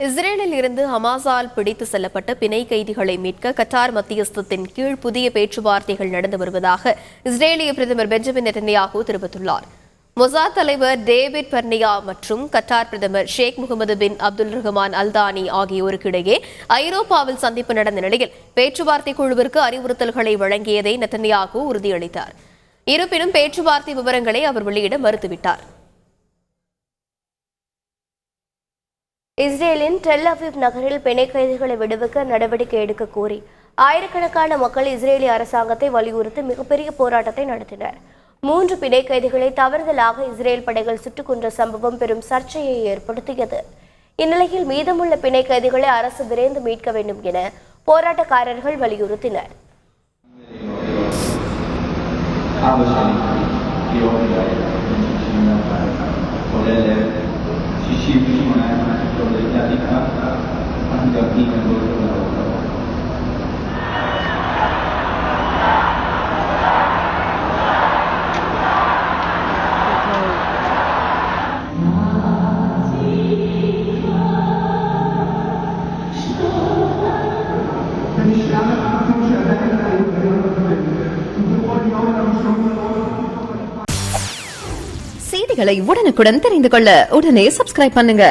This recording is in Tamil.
இஸ்ரேலில் இருந்து ஹமாஸால் பிடித்து செல்லப்பட்ட பிணை கைதிகளை மீட்க கட்டார் மத்தியஸ்தத்தின் கீழ் புதிய பேச்சுவார்த்தைகள் நடந்து வருவதாக இஸ்ரேலிய பிரதமர் பெஞ்சமின் நெதன்யாகு தெரிவித்துள்ளார். மொசாத் தலைவர் டேவிட் பர்னியா மற்றும் கட்டார் பிரதமர் ஷேக் முகமது பின் அப்துல் ரஹ்மான் அல்தானி ஆகியோருக்கிடையே ஐரோப்பாவில் சந்திப்பு நடந்த நிலையில் பேச்சுவார்த்தை குழுவிற்கு அறிவுறுத்தல்களை வழங்கியதை நெதன்யாகு உறுதியளித்தார். இருப்பினும் பேச்சுவார்த்தை விவரங்களை அவர் வெளியிட மறுத்துவிட்டார். இஸ்ரேலின் டெல் அவிவ் நகரில் பிணை கைதிகளை விடுவிக்க நடவடிக்கை எடுக்க கோரி ஆயிரக்கணக்கான மக்கள் இஸ்ரேலிய அரசாங்கத்தை வலியுறுத்தி மிகப்பெரிய போராட்டத்தை நடத்தினர். 3 பிணை கைதிகளை தவறுதலாக இஸ்ரேல் படைகள் சுட்டுக் கொன்ற சம்பவம் பெரும் சர்ச்சையை ஏற்படுத்தியது. இந்நிலையில் மீதமுள்ள பிணை கைதிகளை அரசு விரைந்து மீட்க வேண்டும் என போராட்டக்காரர்கள் வலியுறுத்தினர். செய்திகளை உடனுக்குடன் தெரிந்து கொள்ள உடனே சப்ஸ்கிரைப் பண்ணுங்க.